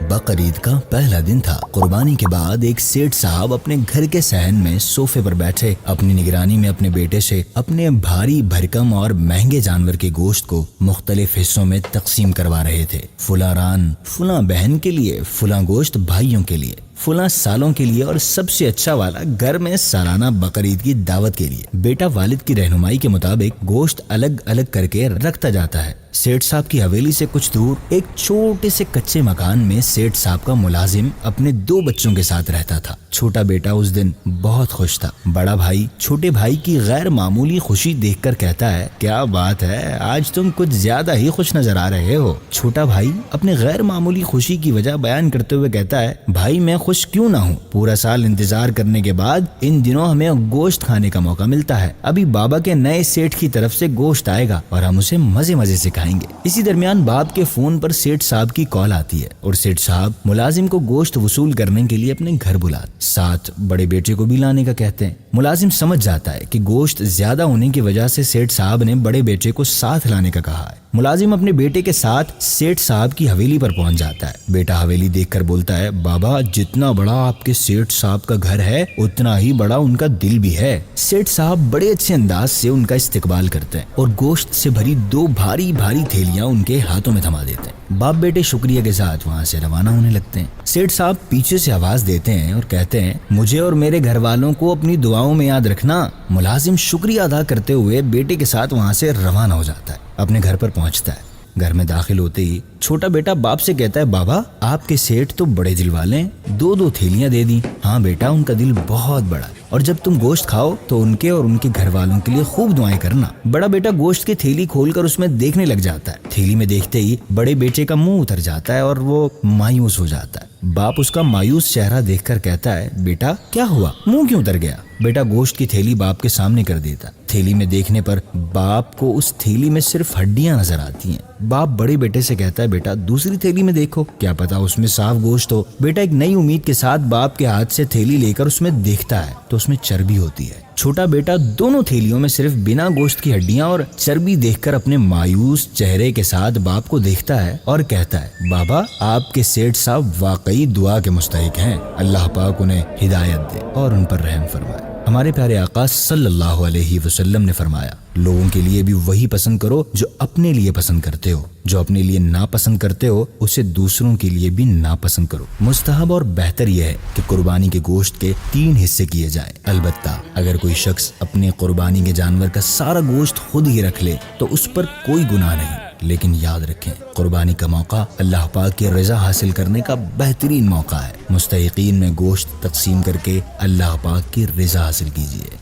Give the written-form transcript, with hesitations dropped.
بقر عید کا پہلا دن تھا۔ قربانی کے بعد ایک سیٹھ صاحب اپنے گھر کے صحن میں صوفے پر بیٹھے اپنی نگرانی میں اپنے بیٹے سے اپنے بھاری بھرکم اور مہنگے جانور کے گوشت کو مختلف حصوں میں تقسیم کروا رہے تھے۔ فلاں ران فلاں بہن کے لیے، فلاں گوشت بھائیوں کے لیے، فلاں سالوں کے لیے، اور سب سے اچھا والا گھر میں سالانہ بقر عید کی دعوت کے لیے۔ بیٹا والد کی رہنمائی کے مطابق گوشت الگ الگ کر کے رکھتا جاتا ہے۔ سیٹھ صاحب کی حویلی سے کچھ دور ایک چھوٹے سے کچے مکان میں سیٹھ صاحب کا ملازم اپنے 2 بچوں کے ساتھ رہتا تھا۔ چھوٹا بیٹا اس دن بہت خوش تھا۔ بڑا بھائی چھوٹے بھائی کی غیر معمولی خوشی دیکھ کر کہتا ہے، کیا بات ہے، آج تم کچھ زیادہ ہی خوش نظر آ رہے ہو۔ چھوٹا بھائی اپنے غیر معمولی خوشی کی وجہ بیان کرتے ہوئے کہتا ہے، بھائی میں خوش کیوں نہ ہوں، پورا سال انتظار کرنے کے بعد ان دنوں ہمیں گوشت کھانے کا موقع ملتا ہے۔ ابھی بابا کے نئے سیٹھ کی طرف سے گوشت آئے گا اور ہم اسے مزے مزے سے کھائیں گے۔ اسی درمیان باپ کے فون پر سیٹھ صاحب کی کال آتی ہے اور سیٹھ صاحب ملازم کو گوشت وصول کرنے کے لیے اپنے گھر بلاتے، ساتھ بڑے بیٹے کو بھی لانے کا کہتے ہیں۔ ملازم سمجھ جاتا ہے کہ گوشت زیادہ ہونے کی وجہ سے سیٹھ صاحب نے بڑے بیٹے کو ساتھ لانے کا کہا ہے۔ ملازم اپنے بیٹے کے ساتھ سیٹھ صاحب کی حویلی پر پہنچ جاتا ہے۔ بیٹا حویلی دیکھ کر بولتا ہے، بابا جتنا بڑا آپ کے سیٹھ صاحب کا گھر ہے اتنا ہی بڑا ان کا دل بھی ہے۔ سیٹھ صاحب بڑے اچھے انداز سے ان کا استقبال کرتے ہیں اور گوشت سے بھری 2 بھاری بھاری تھیلیاں ان کے ہاتھوں میں تھما دیتے ہیں۔ باپ بیٹے شکریہ کے ساتھ وہاں سے روانہ ہونے لگتے ہیں۔ سیٹھ صاحب پیچھے سے آواز دیتے ہیں اور کہتے ہیں، مجھے اور میرے گھر والوں کو اپنی دعاؤں میں یاد رکھنا۔ ملازم شکریہ ادا کرتے ہوئے بیٹے کے ساتھ وہاں سے روانہ ہو جاتا ہے، اپنے گھر پر پہنچتا ہے۔ گھر میں داخل ہوتے ہی چھوٹا بیٹا باپ سے کہتا ہے، بابا آپ کے سیٹھ تو بڑے دل والے ہیں، 2 تھیلیاں دے دی۔ ہاں بیٹا، ان کا دل بہت بڑا ہے، اور جب تم گوشت کھاؤ تو ان کے اور ان کے گھر والوں کے لیے خوب دعائیں کرنا۔ بڑا بیٹا گوشت کی تھیلی کھول کر اس میں دیکھنے لگ جاتا ہے۔ تھیلی میں دیکھتے ہی بڑے بیٹے کا منہ اتر جاتا ہے اور وہ مایوس ہو جاتا ہے۔ باپ اس کا مایوس چہرہ دیکھ کر کہتا ہے، بیٹا کیا ہوا، منہ کیوں اتر گیا؟ بیٹا گوشت کی تھیلی باپ کے سامنے کر دیتا۔ تھیلی میں دیکھنے پر باپ کو اس تھیلی میں صرف ہڈیاں نظر آتی ہیں۔ باپ بڑے بیٹے سے کہتا ہے، بیٹا دوسری تھیلی میں دیکھو، کیا پتا اس میں صاف گوشت ہو۔ بیٹا ایک نئی امید کے ساتھ باپ کے ہاتھ سے تھیلی لے کر اس میں دیکھتا ہے تو اس میں چربی ہوتی ہے۔ چھوٹا بیٹا دونوں تھیلیوں میں صرف بنا گوشت کی ہڈیاں اور چربی دیکھ کر اپنے مایوس چہرے کے ساتھ باپ کو دیکھتا ہے اور کہتا ہے، بابا آپ کے سیٹھ صاحب واقعی دعا کے مستحق ہیں، اللہ پاک انہیں ہدایت دے اور ان پر رحم فرمائے۔ ہمارے پیارے آقا صلی اللہ علیہ وسلم نے فرمایا، لوگوں کے لیے بھی وہی پسند کرو جو اپنے لیے پسند کرتے ہو، جو اپنے لیے ناپسند کرتے ہو اسے دوسروں کے لیے بھی ناپسند کرو۔ مستحب اور بہتر یہ ہے کہ قربانی کے گوشت کے 3 حصے کیے جائیں۔ البتہ اگر کوئی شخص اپنے قربانی کے جانور کا سارا گوشت خود ہی رکھ لے تو اس پر کوئی گناہ نہیں، لیکن یاد رکھیں قربانی کا موقع اللہ پاک کی رضا حاصل کرنے کا بہترین موقع ہے۔ مستحقین میں گوشت تقسیم کر کے اللہ پاک کی رضا حاصل کیجیے۔